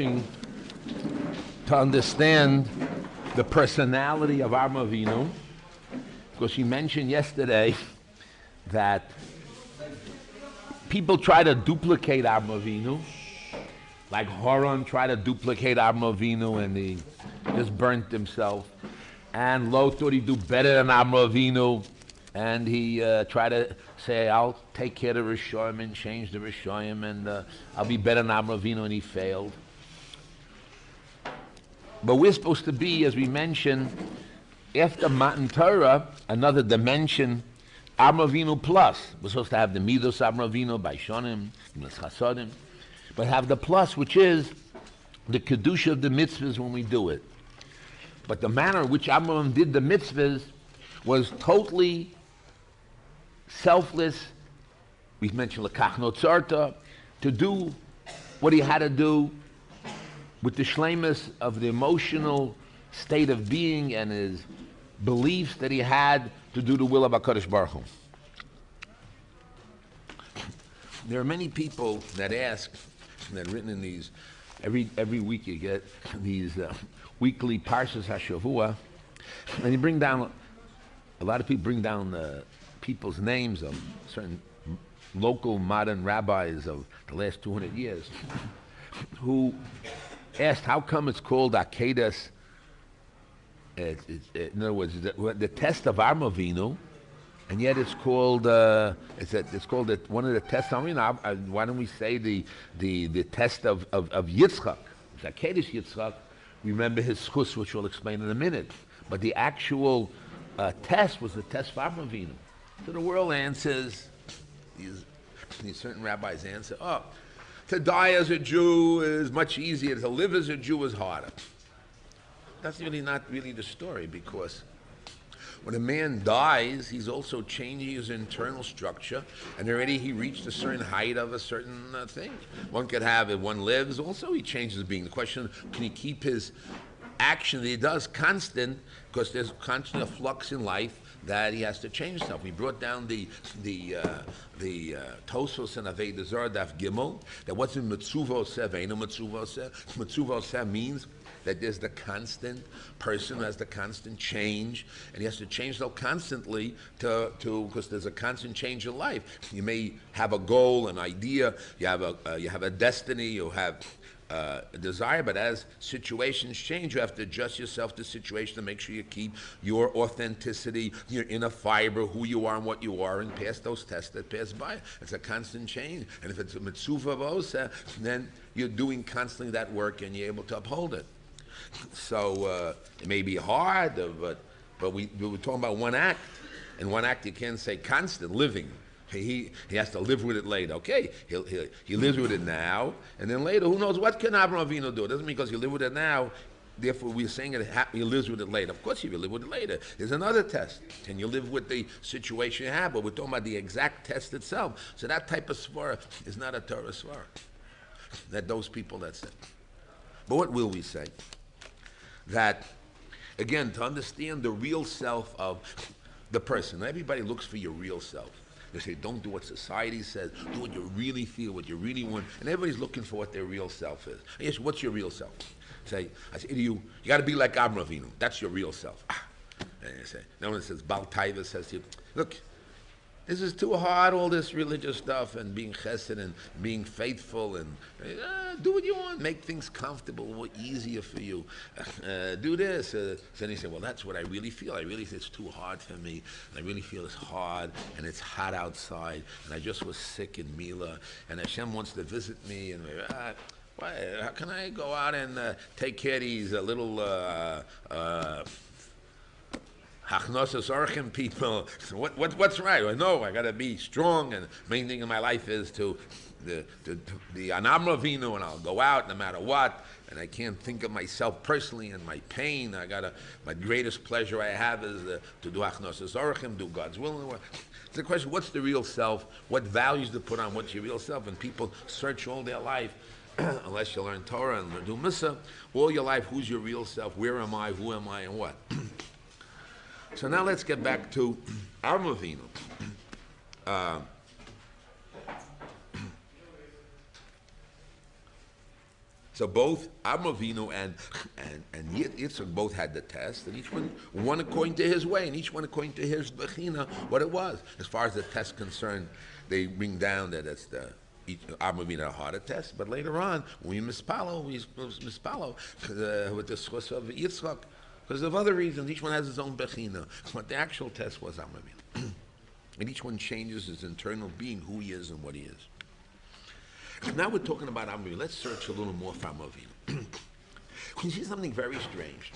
finishing to understand the personality of Avraham Avinu, because she mentioned yesterday that people try to duplicate Avraham Avinu, like Haran tried to duplicate Avraham Avinu and he just burnt himself. And Lot thought he'd do better than Avraham Avinu, and he tried to say, I'll take care of the Rishoyim and change the Rishoyim, and I'll be better than Avraham Avinu, and he failed. But we're supposed to be, as we mentioned, after Matan Torah, another dimension, Avraham Avinu plus. We're supposed to have the Midos Avraham Avinu, Baishonim, Chasodim, but have the plus, which is the Kedusha of the mitzvahs when we do it. But the manner in which Avraham did the mitzvahs was totally selfless. We've mentioned Lekach Notzarta, to do what he had to do with the shleimus of the emotional state of being and his beliefs that he had to do the will of HaKadosh Baruch Hu. There are many people that ask, that are written in these, every week you get these weekly Parshas HaShavua, and you bring down, a lot of people bring down people's names of certain local modern rabbis of the last 200 years who asked how come it's called Akedas, in other words, the test of Avraham Avinu, and yet it's called it's called one of the tests. I mean, why don't we say the test of Yitzchak, Akedas Yitzchak? Remember his schus, which we'll explain in a minute. But the actual test was the test for Avraham Avinu. So the world answers, these certain rabbis answer, to die as a Jew is much easier. To live as a Jew is harder. That's really not really the story, because when a man dies, he's also changing his internal structure, and already he reached a certain height of a certain thing. One could have, if one lives, also he changes being. The question, can he keep his action that he does constant, because there's constantly a flux in life that he has to change himself. We brought down the Tosos and Aveda Zar Daf Gimel, that what's in Metzuvo Sev, ain't no Metzuvo Sev. Metzuvo Sev means that there's the constant person who has the constant change, and he has to change so constantly because there's a constant change in life. You may have a goal, an idea, you have a destiny, you have a desire, but as situations change, you have to adjust yourself to the situation to make sure you keep your authenticity, your inner fiber, who you are and what you are, and pass those tests that pass by. It's a constant change. And if it's a mitzvah vosa, then you're doing constantly that work and you're able to uphold it. So it may be hard, but we were talking about one act. And one act you can't say constant living. He has to live with it later. Okay, he lives with it now, and then later, who knows what can Avraham Avinu do? It doesn't mean because you live with it now, therefore we're saying he lives with it later. Of course he will live with it later. There's another test. Can you live with the situation you have? But we're talking about the exact test itself. So that type of svara is not a Torah svara. That those people, that's it. But what will we say? That, again, to understand the real self of the person. Everybody looks for your real self. They say, don't do what society says. Do what you really feel, what you really want. And everybody's looking for what their real self is. I ask you, what's your real self? I say to you, you got to be like Avraham Avinu. That's your real self. And I say, no one says, Bal Taiva says to you, look, this is too hard, all this religious stuff and being chesed and being faithful and do what you want. Make things comfortable, easier for you. Do this. So then he said, well, that's what I really feel. I really feel it's too hard for me. And I really feel it's hard and it's hot outside. And I just was sick in Mila. And Hashem wants to visit me. And how can I go out and take care of these little Hachnosas Orchim people? What's right? I know I got to be strong, and the main thing in my life is to the Anam Ravinu, and I'll go out no matter what. And I can't think of myself personally and my pain. My greatest pleasure I have is to do Hachnosas Orchim, do God's will. It's the question: what's the real self? What values to put on? What's your real self? And people search all their life. Unless you learn Torah and do Misa, all your life, who's your real self? Where am I? Who am I? And what? So now let's get back to Avraham Avinu. So both Avraham Avinu and Yitzchak both had the test, and each one according to his way, and each one according to his bechina, what it was. As far as the test concerned, they bring down that it's the Avraham Avinu had a harder test, but later on, when we mispalo with the schus of Yitzchak, because of other reasons, each one has his own bechina. But the actual test was Avraham Avinu. And each one changes his internal being, who he is and what he is. Now we're talking about Avraham Avinu. Let's search a little more for Avraham Avinu. We see something very strange.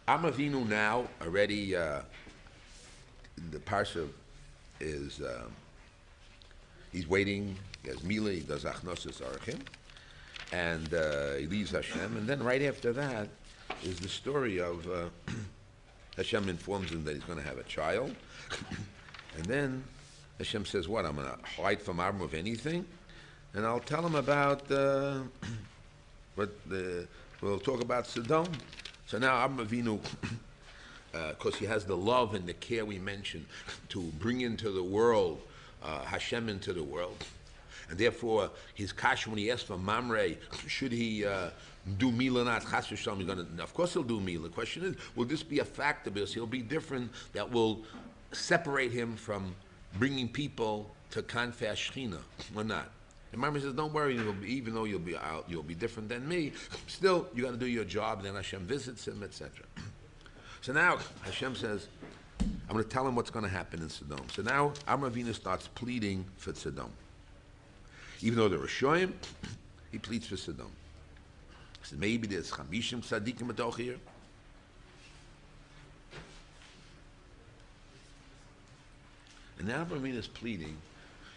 Avraham Avinu now already, the parsha is, he's waiting, he has Mila, he does Achnosis Arachim, and he leaves Hashem, and then right after that is the story of Hashem informs him that he's going to have a child, and then Hashem says, what, I'm going to hide from Avraham of anything? And I'll tell him about we'll talk about Sodom. So now Avraham Avinu, because he has the love and the care we mentioned to bring into the world, Hashem into the world. And therefore, his kash, when he asks for Mamre, should he do Mila not? Chas v'shalom, of course he'll do Mila. The question is, will this be a factor? Because he'll be different that will separate him from bringing people to Kanfei Shechina or not. And Mama says, don't worry, even though you'll be out, you'll be different than me, still, you got to do your job, then Hashem visits him, etc. So now, Hashem says, I'm going to tell him what's going to happen in Sodom. So now, Avraham Avinu starts pleading for Sodom. Even though they're Rishoyim, he pleads for Sodom. He says, maybe there's Chamishim Tzadikim Adoch here. And now Avraham Avinu is pleading.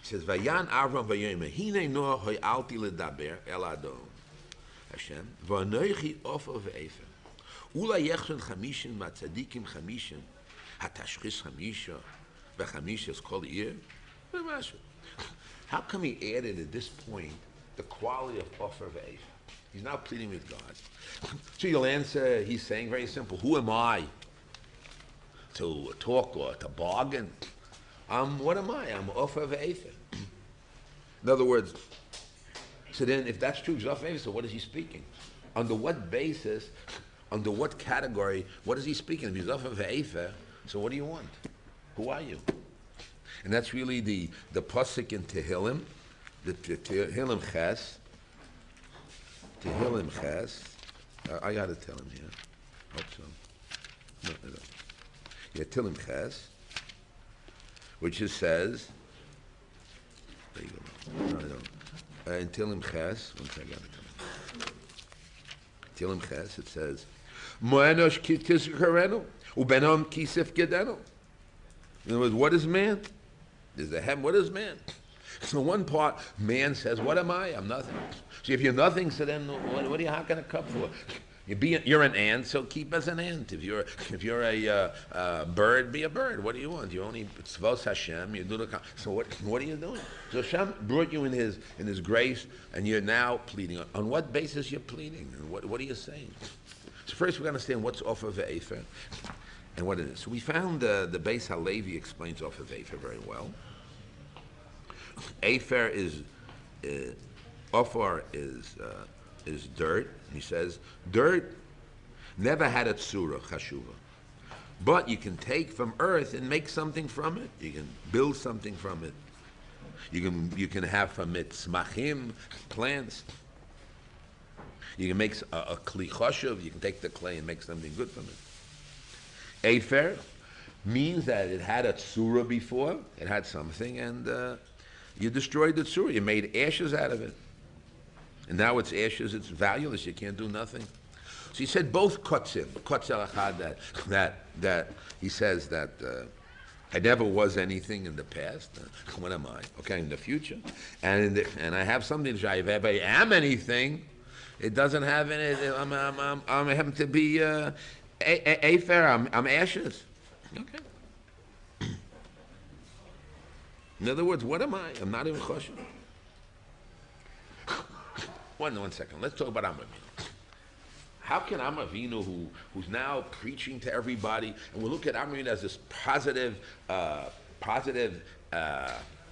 He says, Vayan Avram vayomer, hine no hoyalti ledaber el Adon, Hashem, v'anoichi ofer ve'efer. Ula yechon chamishim matzadikim chamishim, hatashchis chamisha, v'chamisha is called ir. How come he added at this point the quality of ofer ve'efer? He's now pleading with God. So you'll answer, he's saying very simple, who am I to talk or to bargain? What am I? I'm ofer ve'efer. In other words, so then if that's true, so what is he speaking? Under what basis, under what category, what is he speaking? If he's ofer ve'efer, so what do you want? Who are you? And that's really the pasuk in Tehillim, the Tehillim Ches. Tehillim Ches. I got to tell him here. Hope so. No. Yeah, Tehillim Ches, which it says, there you go. No, I don't. In Tehillim Ches, once I got it. Tehillim Ches, it says, Mo'enosh ki tizkarenu, ubenom kisif gedenu. In other words, what is man? There's the heaven, what is man? So one part, man says, what am I? I'm nothing. So if you're nothing, so then what are you hocking a cup for? You're an ant, so keep as an ant. If you're a bird, be a bird. What do you want? You only tzvos Hashem. You do the. So what are you doing? So Hashem brought you in His grace, and you're now pleading. On what basis you're pleading? And what are you saying? So first we understand what's ofer ve'efer and what it is. So we found the Beis Halevi explains ofer ve'efer very well. Efer is ofer is dirt. He says, dirt never had a tzura, chashuva. But you can take from earth and make something from it. You can build something from it. You can have from it tzmachim, plants. You can make a kli chashuv. You can take the clay and make something good from it. Efer means that it had a tzura before. It had something, and you destroyed the tzura. You made ashes out of it. And now it's ashes, it's valueless, you can't do nothing. So he said both kotzim, kotzel achad, that he says that I never was anything in the past. What am I? Okay, in the future. And I have something that if I am anything, it doesn't have any, I'm having to be afer, I'm ashes. Okay. In other words, what am I? I'm not even choshev. One second. Let's talk about Avraham Avinu. How can Avraham Avinu, who's now preaching to everybody, and we'll look at Avraham Avinu as this positive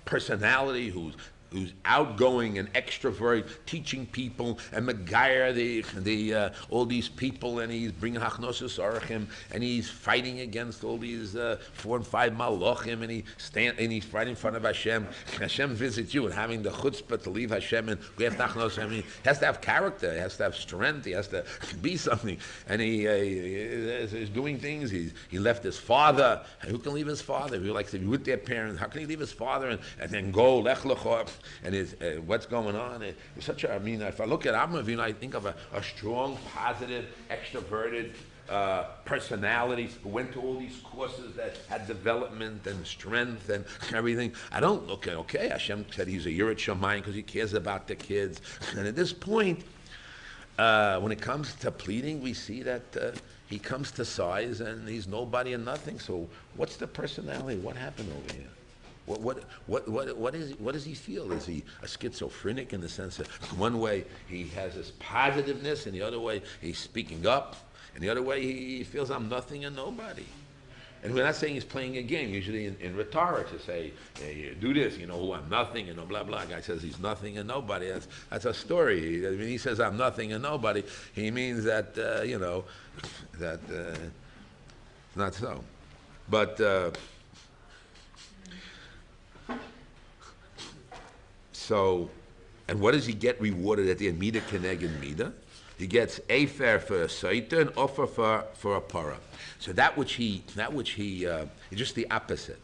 personality who's who's outgoing and extrovert, teaching people and megayer the all these people, and he's bringing hachnosus orachim, and he's fighting against all these 4 and 5 malochim, and he's right in front of Hashem. Hashem visits you, and having the chutzpah to leave Hashem and we have hachnosus. I mean, he has to have character, he has to have strength, he has to be something, and he's doing things. He left his father. Who can leave his father? If he likes to be with their parents, how can he leave his father and then go lech lecha? And what's going on? It's such a, I mean, if I look at Avraham Avinu, I think of a strong, positive, extroverted personality who went to all these courses that had development and strength and everything. I don't look at, okay, Hashem said he's a Yirat Shamayim because he cares about the kids. And at this point, when it comes to pleading, we see that he comes to size and he's nobody and nothing. So what's the personality? What happened over here? What does he feel? Is he a schizophrenic in the sense that one way he has this positiveness, and the other way he's speaking up, and the other way he feels I'm nothing and nobody? And we're not saying he's playing a game. Usually in rhetoric to say, hey, you do this, you know, who I'm nothing and blah blah. Guy says he's nothing and nobody. That's a story. When he says I'm nothing and nobody, he means that not so. But so, and what does he get rewarded at the end? Mida keneged mida. He gets afer for a saita and offer for a para. So that which he is just the opposite.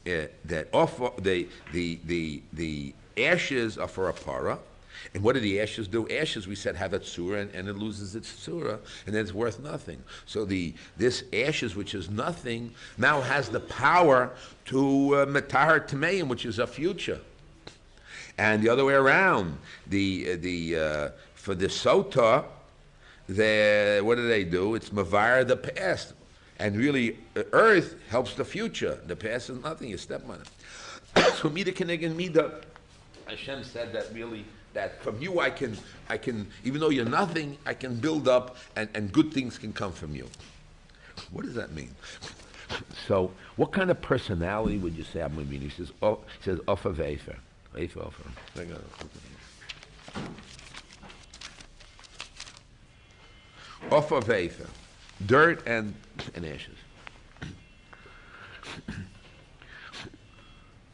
That offer the ashes are for a para. And what do the ashes do? Ashes, we said, have a tzura, and it loses its tzura, and then it's worth nothing. So this ashes, which is nothing, now has the power to metahar tmeim, which is a future. And the other way around, for the sota, what do they do? It's mavar the past, and really, earth helps the future. The past is nothing. You step on it. So mida keneged mida, Hashem said that really, that from you I can, even though you're nothing, I can build up, and good things can come from you. What does that mean? So, what kind of personality would you say I'm going to be? He says, offer veifer. Offer veifer, dirt and ashes.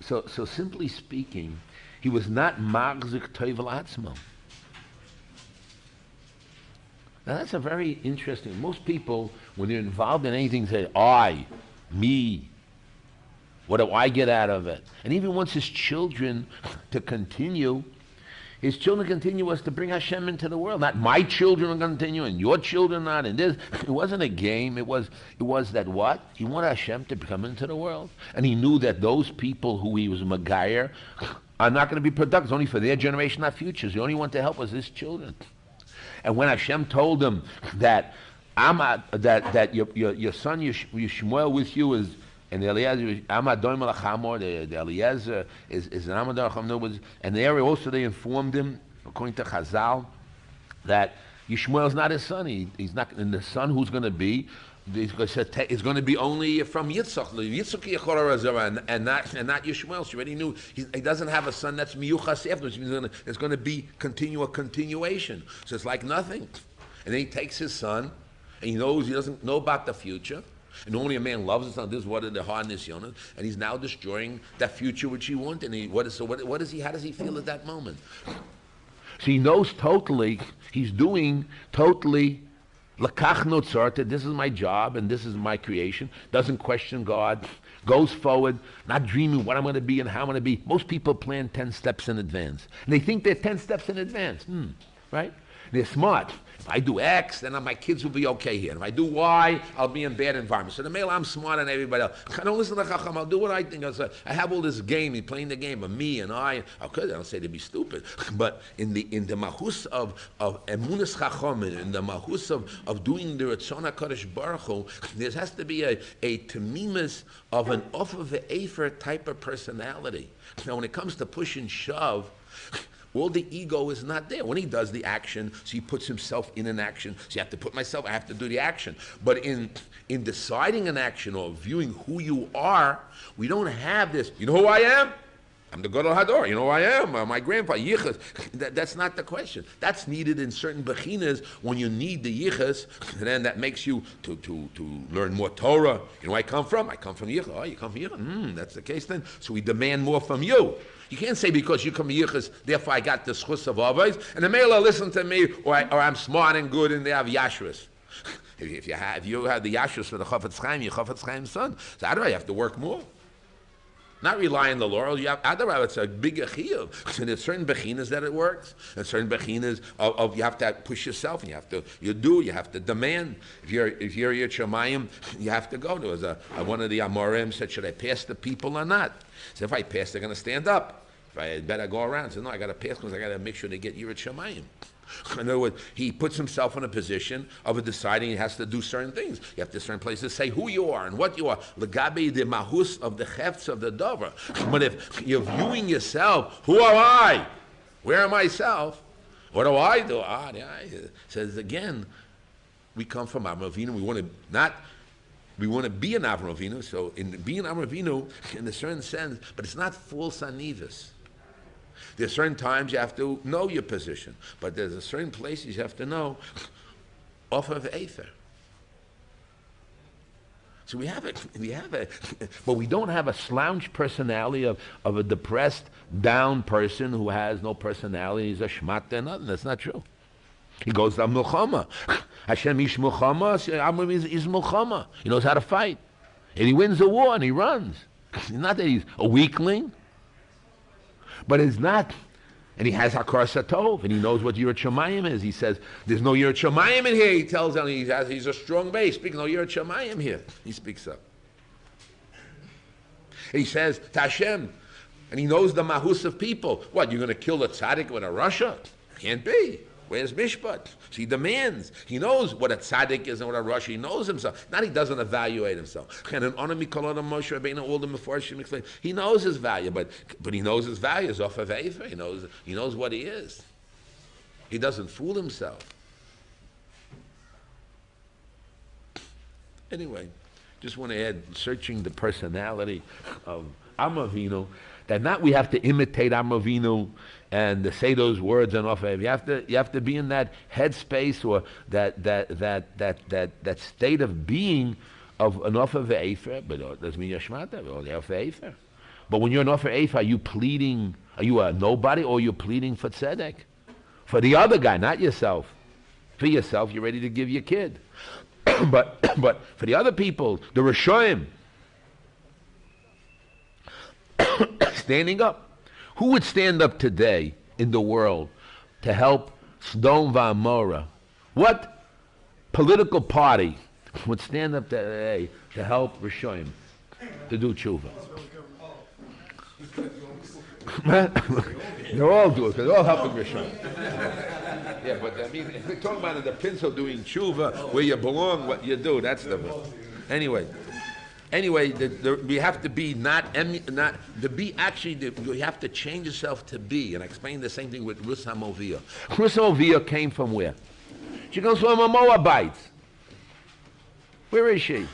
So simply speaking, he was not magzik toivel atzmo. Now that's a very interesting. Most people, when they're involved in anything, say, I, me. What do I get out of it? And even wants his children to continue. His children continue was to bring Hashem into the world. Not my children are going to continue and your children not. And this, it wasn't a game. It was that what? He wanted Hashem to come into the world. And he knew that those people who he was megayer are not going to be productive. It's only for their generation, not futures. The only one to help was his children. And when Hashem told him that your son Yishmael with you is, and the Eliezer, the Eliezer is an Amadar Chamno, and there also they informed him, according to Chazal, that Yishmael is not his son. He's not, and the son who's going to be, is going to be only from Yitzchak, and not Yishmael. She already knew he doesn't have a son that's miyuchas afterwards. It's going to be a continuation. So it's like nothing. And then he takes his son, and he doesn't know about the future. And normally a man loves his son. This is what the hard nisyonos, and he's now destroying that future which he wanted. And what is he? How does he feel at that moment? So he knows totally. He's doing totally. Lakach notzarta. This is my job, and this is my creation. Doesn't question God. Goes forward, not dreaming what I'm going to be and how I'm going to be. Most people plan 10 steps in advance, and they think they're 10 steps in advance. Right? They're smart. If I do X, then my kids will be okay here. If I do Y, I'll be in bad environment. So the male, I'm smarter than everybody else. I don't listen to Chacham. I'll do what I think. I have all this game. He's playing the game of me and I. Okay, I don't say to be stupid, but in the mahus of emunas Chacham, in the mahus of doing the Ratzon HaKadosh Baruch Hu, there has to be a tamimus of an off of the Afer type of personality. Now, when it comes to push and shove, all the ego is not there. When he does the action, so he puts himself in an action. So you have to put myself, I have to do the action. But in deciding an action or viewing who you are, we don't have this. You know who I am? I'm the Gadol Hador. You know who I am. My grandpa, Yichus. That's not the question. That's needed in certain bechinas when you need the Yichus, and then that makes you to learn more Torah. You know where I come from? I come from Yichus. Oh, you come from Yichus? That's the case then. So we demand more from you. You can't say because you come from Yichus, therefore I got the schus of Avos, and the Mela listen to me, or I'm smart and good, and they have Yashras. If you have the Yashras for the Chafetz Chaim, you're Chafetz Chaim's son. So otherwise you have to work more. Not rely on the laurels. Otherwise, it's a big chiyuv. And there's certain bechinas that it works, and certain bechinas of you have to push yourself, and you have to demand. If you're Yirei Shamayim, you have to go. There was one of the Amorim said, should I pass the people or not? So if I pass, they're going to stand up. If I better go around, so no, I got to pass because I got to make sure they get Yirei Shamayim. In other words, he puts himself in a position of deciding he has to do certain things. You have to certain places say who you are and what you are. Legabe the mahus of the hefts of the dover. But if you're viewing yourself, who am I? Where am I self? What do I do? Says again, we come from Avram Avinu. We want to be an Avram Avinu. So in being Avram Avinu, in a certain sense, but it's not false anivus. There's certain times you have to know your position, but there's a certain places you have to know off of Aether. So we have it, but we don't have a slouch personality of a depressed, down person who has no personality. He's a shmata and nothing. That's not true. He goes to Milchama. Hashem ish Milchama, Amram is Milchama. He knows how to fight. And he wins the war and he runs. It's not that he's a weakling. But it's not, and he has Hakar Satov, and he knows what Yirat Shamayim is. He says, there's no Yirat Shamayim in here. He tells them he's a strong base. Speaking no Yirat Shamayim here. He speaks up. And he says, Tashem, and he knows the mahus of people. What, you're going to kill a tzaddik with a Russia? Can't be. Where's Mishpat? So he demands. He knows what a tzaddik is and what a Rosh. He knows himself. Not he doesn't evaluate himself. And all the Mefarshim explain. He knows his value, but he knows his value is off of Efer. He knows what he is. He doesn't fool himself. Anyway, just want to add, searching the personality of Avinu, that not we have to imitate Avinu and to say those words and off of. You have to be in that headspace or that state of being of an off of Efer, but it doesn't mean Yashmata, or the off of Efer. But when you're an off of Efer, are you a nobody, or you're pleading for tzedek? For the other guy, not yourself. For yourself, you're ready to give your kid. but for the other people, the Rishonim, standing up. Who would stand up today in the world to help Sdom V'Amora? What political party would stand up today to help Rishonim to do tshuva? They're all doing it, they're all helping Rishonim. Yeah, but I mean, if we're talking about the pencil doing tshuva, where you belong, what you do, that's the... Anyway, we have to be you have to change yourself to be. And I explained the same thing with Rus HaMovia. Rus HaMovia came from where? She comes from a Moabite. Where is she?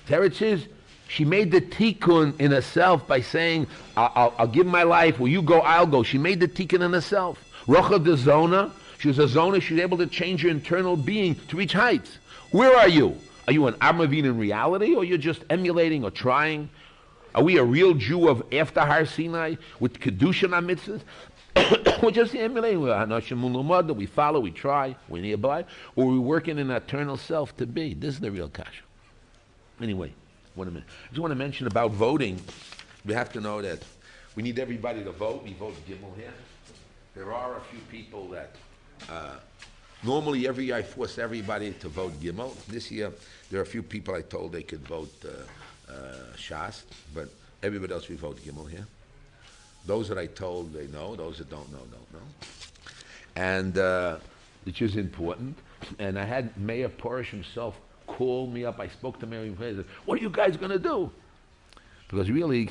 Teretz is, she made the tikkun in herself by saying, I'll give my life, will you go, I'll go. She made the tikkun in herself. Rocha de Zona, she was a Zona, she was able to change her internal being to reach heights. Where are you? Are you an Avram in reality, or you're just emulating or trying? Are we a real Jew of after Har Sinai with Kedusha mitzvahs? We're just emulating. We follow, we try, we're nearby, or we're working in an eternal self to be. This is the real kasha. Anyway, I just want to mention about voting. We have to know that we need everybody to vote. We vote Gimel here. There are a few people that... normally, every year I force everybody to vote Gimel. This year, there are a few people I told they could vote Shas, but everybody else we vote Gimel here. Those that I told they know, those that don't know, don't know. And which is important. And I had Mayor Porish himself call me up. I spoke to Mayor Porish. I said, what are you guys going to do? Because really,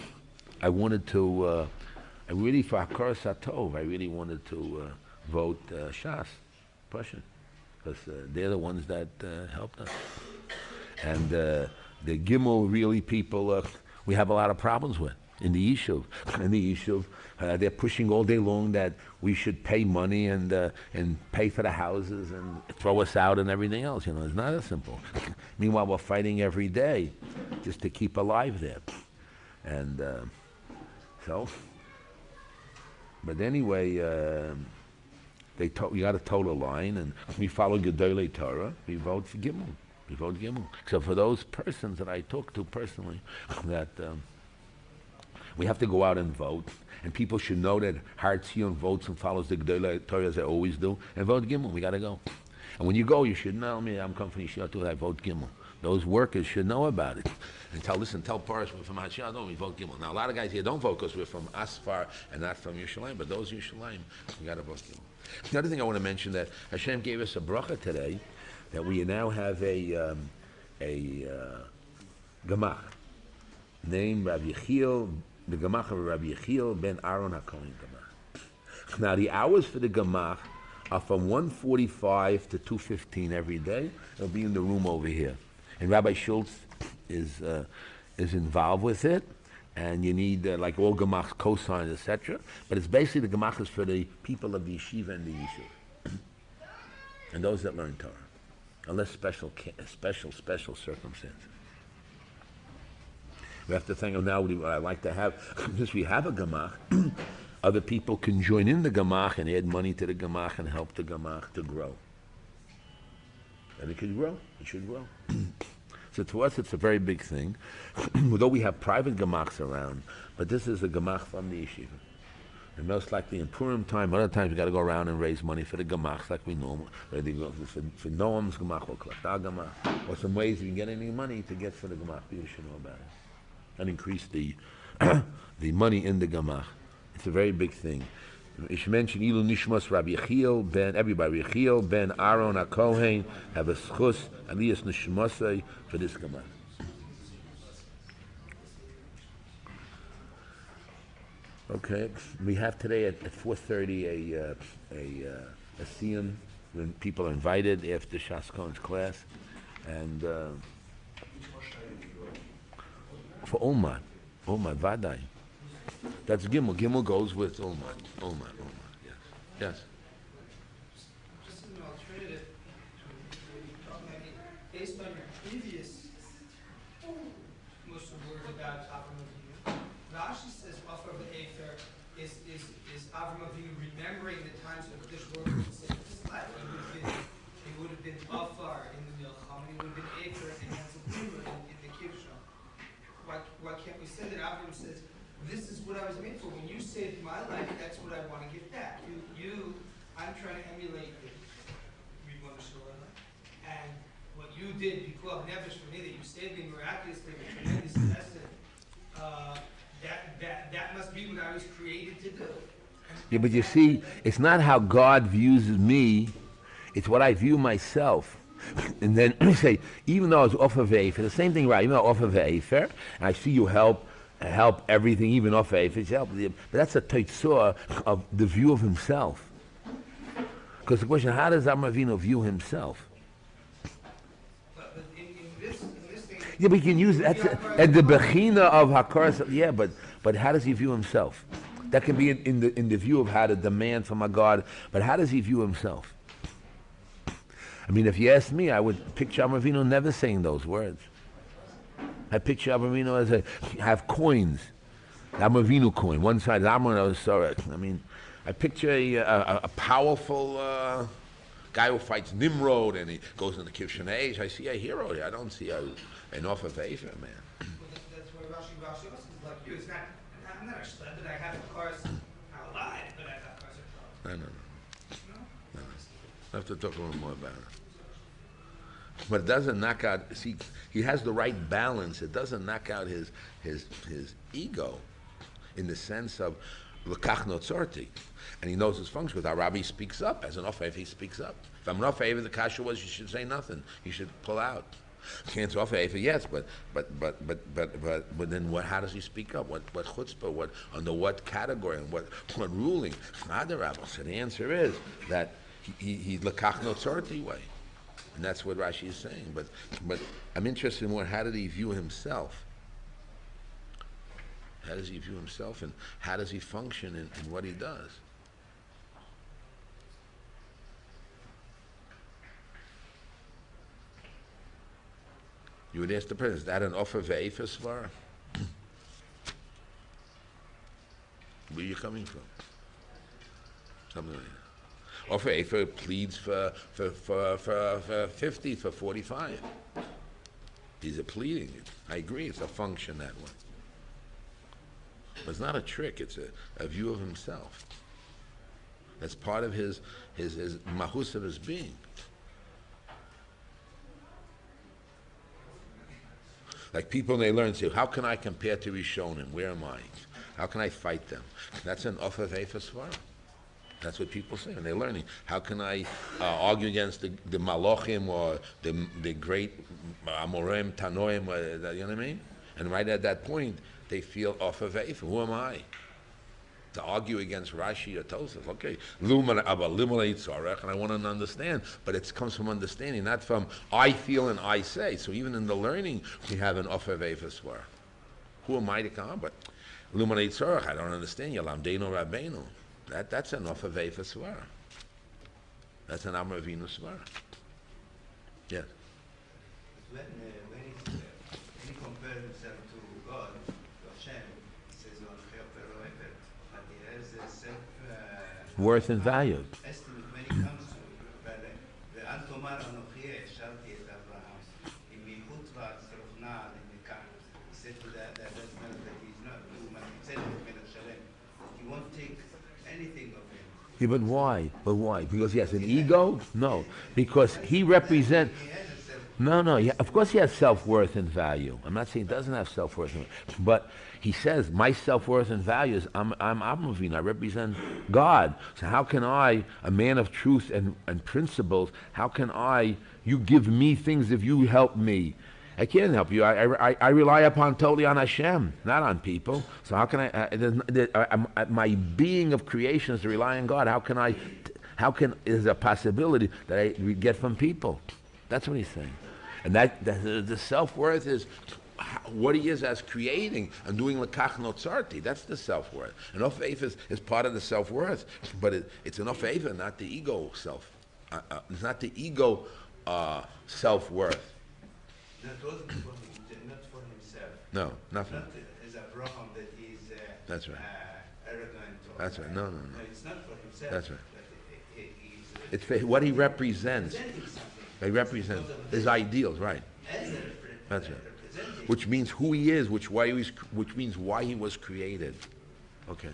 I wanted to, for Hakar Satov, I really wanted to vote Shas. Prussian, because they're the ones that helped us. And the Gimel really people we have a lot of problems with. in the Yeshiv. In the Yeshiv, they're pushing all day long that we should pay money and pay for the houses and throw us out and everything else. You know, it's not as simple. Meanwhile, we're fighting every day just to keep alive there. And but anyway, you got to toe the line, and we follow Gedolei Torah. We vote for Gimel. We vote Gimel. Except for those persons that I talk to personally, that we have to go out and vote, and people should know that Har Tziyon votes and follows the Gedolei Torah as they always do, and vote Gimel. We got to go. And when you go, you should know me. I'm coming from Yeshiva too. I vote Gimel. Those workers should know about it. And tell Paris we're from Hashem, we vote Gimel. Now a lot of guys here don't vote because we're from Asfar and not from Yerushalayim, but those Yerushalayim, we got to vote Gimel. The other thing I want to mention, that Hashem gave us a bracha today, that we now have a Gemach named Rabbi Yechiel, the Gemach of Rabbi Yechiel ben Aaron HaKohen Gemach. Now the hours for the Gemach are from 1:45 to 2:15 every day. It'll be in the room over here. And Rabbi Schultz is involved with it, and you need, like all Gemachs, cosigns, etc. But it's basically the Gemach is for the people of the Yeshiva and the Yeshiva, and those that learn Torah, unless special circumstances. We have to think of now what I like to have, since we have a Gemach, other people can join in the Gemach and add money to the Gemach and help the Gemach to grow. And it can grow. It should grow. So to us, it's a very big thing. Although we have private Gemachs around, but this is a Gemach from the Yeshiva. And most likely in Purim time, other times we got to go around and raise money for the Gemachs like we normally, for Noam's Gemach or Klaftar Gemach, or some ways you can get any money to get for the Gemach. You should know about it. And increase the the money in the Gemach. It's a very big thing. You should mention Ilu Nishmas Rabbi Yechiel ben, everybody, Rabbi Yechiel ben Aaron HaKohen, have a schus, Aliyas Nishmasai for this Gemach. Okay, we have today at 4:30 a Tziyon when people are invited after Shas Cohen's class, and for Olman, Vadai. That's Gimel. Gimel goes with Olman. Yes. Yes. Just an alternative, based on your previous Muslim words about Avram Avinu, Rashi says Afar Be'efer is Avram Avinu remembering the times of this world was the same as his life. He would have been Afar in the Milcham, he would have been Efer in Hetzabima in the Kivsham. Why can't we say that Avram says, this is what I was made for. When you saved my life, that's what I want to give back. I'm trying to emulate you. And what you did, you called Nevish for me, that you saved me miraculously with tremendous lesson. That must be what I was created to do. Yeah, but you see, it's not how God views me, it's what I view myself. And then we say, even though I was off of Efer, the same thing, right? Even though off of Efer, and I see you help everything, even off Efer, but that's a teitzor of the view of himself. Because the question, how does Avram Avinu view himself? But in this thing, yeah, but you can use that at the bechina of Hakaras. Yeah, but how does he view himself? That can be in the view of how to demand from a God. But how does he view himself? I mean, if you ask me, I would picture Avram Avinu never saying those words. I picture Avram Avinu as have coins, Avram Avinu coin. One side is Amron, the other Sorek. I mean, I picture a powerful guy who fights Nimrod and he goes into Kivshan Age. I see a hero here. I don't see an off of Efer, man. well, that's why Rashi also is like you. It's not. I'm not a shled, but I have cars. I'm alive, but I have cars. No. I have to talk a little more about it. But it doesn't knock out. See, he has the right balance. It doesn't knock out his ego, in the sense of l'kach notzorti, and he knows his function. Because our Rabbi speaks up as an offer. He speaks up. If I'm an offer, the kasha was you should say nothing. You should pull out. Can't offer yes, but then what? How does he speak up? What chutzpah? What under what category and what ruling? Not the Rabbi. So the answer is that he l'kach notzorti way. And that's what Rashi is saying. But I'm interested in more, how did he view himself? How does he view himself, and how does he function in what he does? You would ask the person, is that an offer ve'efer svara? Where are you coming from? Something like that. Offer ve'efer pleads for 50, for 45. He's a pleading. I agree, it's a function that way. But it's not a trick, it's a view of himself. That's part of his mahus of his being. Like people, they learn, say, how can I compare to Rishonim? Where am I? How can I fight them? That's an offer ve'efer svara. That's what people say when they're learning. How can I argue against the Malochim or the great Amorim, Tanoim, you know what I mean? And right at that point, they feel offer ve'efer. Who am I? To argue against Rashi or Tosaf. Okay, and I want to understand, but it comes from understanding, not from I feel and I say. So even in the learning, we have an offer ve'efer svara. Who am I to come? But Lumanei Tzorach, I don't understand. Yalamdeinu Rabbeinu. That's an offer ve'efer svara. That's an Amar Avinu svara. Yes. When he compares himself to God, to Hashem, he says, but he has a self Worth and value. estimate when he comes to the Antomar Anochie, Shalti et Abraham, in Mihut Va'atzrofna, in the camp. He said to that man that he's not human, he said to Melech Shalem, he won't take anything of him. Yeah, but why? But why? Because he has an ego? No. Because he represents... No, yeah, of course he has self-worth and value. I'm not saying he doesn't have self-worth, but he says, my self-worth and value is I'm Avinu, I represent God. So how can I, a man of truth and principles, how can you give me things if you help me? I can't help you. I rely totally on Hashem, not on people. So how can my being of creation is to rely on God. Is a possibility that I get from people? That's what he's saying. And that the self-worth is what he is as creating and doing lekach notzarti. That's the self-worth. And offer ve'efer is part of the self-worth, but it's an offer ve'efer, not the ego self. It's not the ego self-worth. Not for himself. No, nothing. Not as Abraham that is That's right. Arrogant. That's right. No. It's not for himself. That's right. But It's for what he represents. He represents his ideals, right? That's right. Which means who he is, which means why he was created. Okay.